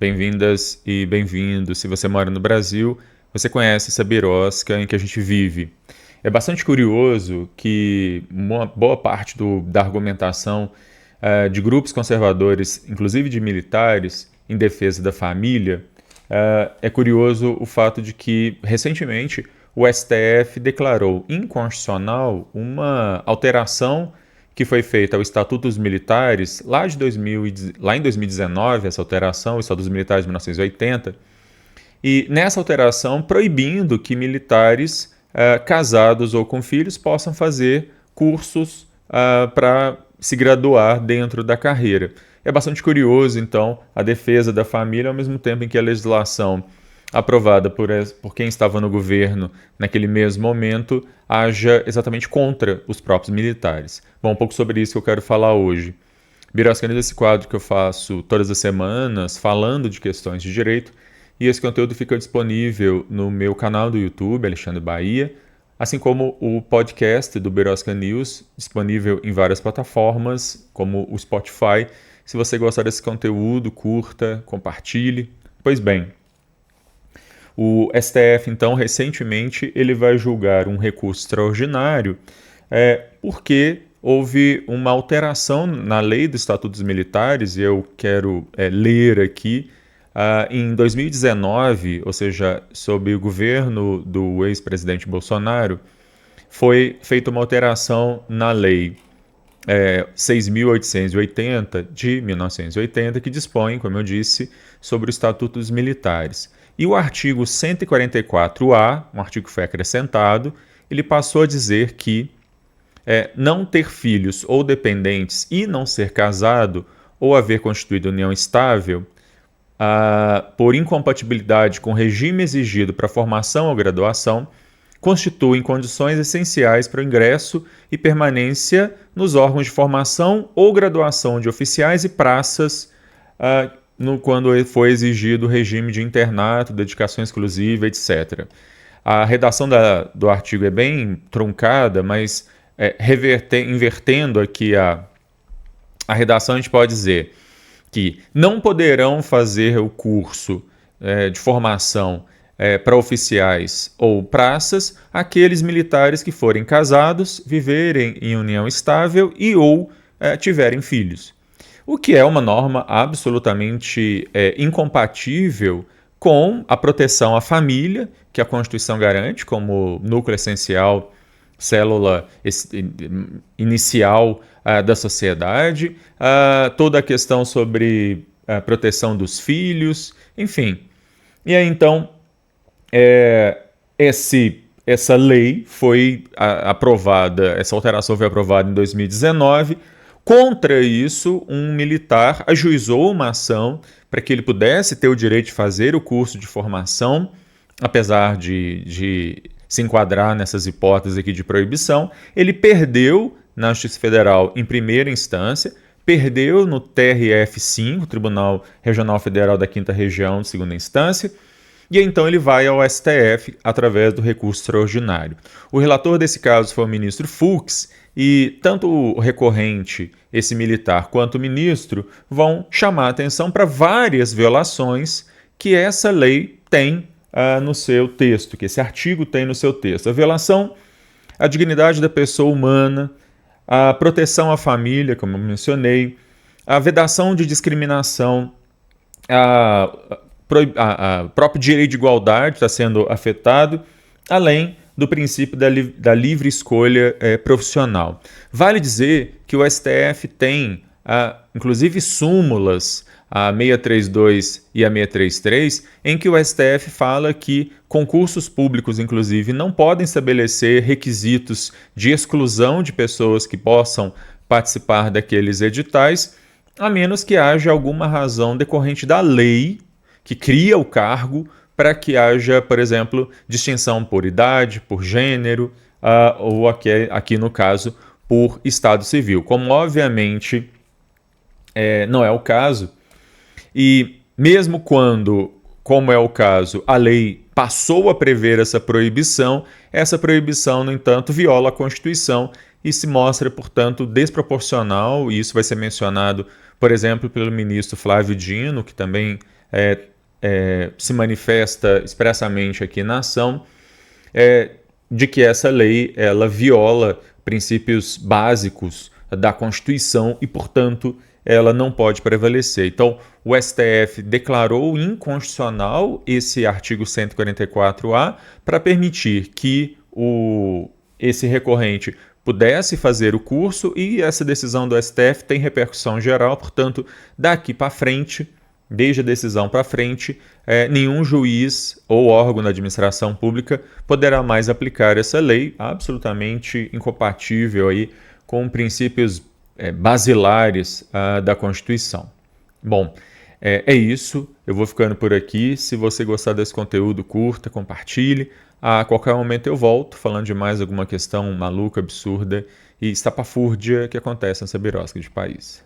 Bem-vindas e bem-vindos. Se você mora no Brasil, você conhece essa birosca em que a gente vive. É bastante curioso que uma boa parte da argumentação de grupos conservadores, inclusive de militares, em defesa da família, é curioso o fato de que, recentemente, o STF declarou inconstitucional uma alteração que foi feita ao Estatuto dos Militares lá em 2019, essa alteração, o Estatuto dos Militares de 1980, e nessa alteração proibindo que militares casados ou com filhos possam fazer cursos para se graduar dentro da carreira. É bastante curioso, então, a defesa da família, ao mesmo tempo em que a legislação aprovada por quem estava no governo naquele mesmo momento haja exatamente contra os próprios militares. Bom, um pouco sobre isso que eu quero falar hoje. Birosca News é esse quadro que eu faço todas as semanas, falando de questões de direito, e esse conteúdo fica disponível no meu canal do YouTube, Alexandre Bahia, assim como o podcast do Birosca News, disponível em várias plataformas, como o Spotify. Se você gostar desse conteúdo, curta, compartilhe. Pois bem, o STF, então, recentemente, ele vai julgar um recurso extraordinário porque houve uma alteração na lei do Estatuto dos Militares, e eu quero ler aqui, em 2019, ou seja, sob o governo do ex-presidente Bolsonaro, foi feita uma alteração na lei 6.880 de 1980, que dispõe, como eu disse, sobre o Estatuto dos Militares. E o artigo 144-A, um artigo que foi acrescentado, ele passou a dizer que não ter filhos ou dependentes e não ser casado ou haver constituído união estável por incompatibilidade com o regime exigido para formação ou graduação, constituem condições essenciais para o ingresso e permanência nos órgãos de formação ou graduação de oficiais e praças quando foi exigido o regime de internato, dedicação exclusiva, etc. A redação do artigo é bem truncada, mas invertendo aqui a redação, a gente pode dizer que não poderão fazer o curso de formação para oficiais ou praças aqueles militares que forem casados, viverem em união estável e ou tiverem filhos. O que é uma norma absolutamente incompatível com a proteção à família, que a Constituição garante como núcleo essencial, célula inicial da sociedade, toda a questão sobre a proteção dos filhos, enfim. E aí, então, essa lei foi aprovada, essa alteração foi aprovada em 2019. Contra isso, um militar ajuizou uma ação para que ele pudesse ter o direito de fazer o curso de formação, apesar de se enquadrar nessas hipóteses aqui de proibição. Ele perdeu na Justiça Federal em primeira instância, perdeu no TRF5, Tribunal Regional Federal da 5ª Região de segunda instância, e então ele vai ao STF através do recurso extraordinário. O relator desse caso foi o ministro Fux, e tanto o recorrente, esse militar, quanto o ministro vão chamar a atenção para várias violações que essa lei tem no seu texto, que esse artigo tem no seu texto. A violação à dignidade da pessoa humana, a proteção à família, como eu mencionei, a vedação de discriminação, o próprio direito de igualdade está sendo afetado, além do princípio da livre escolha profissional. Vale dizer que o STF tem, inclusive, súmulas, a 632 e a 633, em que o STF fala que concursos públicos, inclusive, não podem estabelecer requisitos de exclusão de pessoas que possam participar daqueles editais, a menos que haja alguma razão decorrente da lei que cria o cargo para que haja, por exemplo, distinção por idade, por gênero, ou aqui no caso, por estado civil. Como, obviamente, não é o caso, e mesmo quando, como é o caso, a lei passou a prever essa proibição, no entanto, viola a Constituição e se mostra, portanto, desproporcional, e isso vai ser mencionado, por exemplo, pelo ministro Flávio Dino, que também se manifesta expressamente aqui na ação, de que essa lei ela viola princípios básicos da Constituição e, portanto, ela não pode prevalecer. Então, o STF declarou inconstitucional esse artigo 144A para permitir que esse recorrente pudesse fazer o curso, e essa decisão do STF tem repercussão geral, portanto, daqui para frente, desde a decisão para frente, nenhum juiz ou órgão da administração pública poderá mais aplicar essa lei, absolutamente incompatível aí com princípios basilares da Constituição. Bom, é isso. Eu vou ficando por aqui. Se você gostar desse conteúdo, curta, compartilhe. A qualquer momento eu volto falando de mais alguma questão maluca, absurda e estapafúrdia que acontece nessa birosca de país.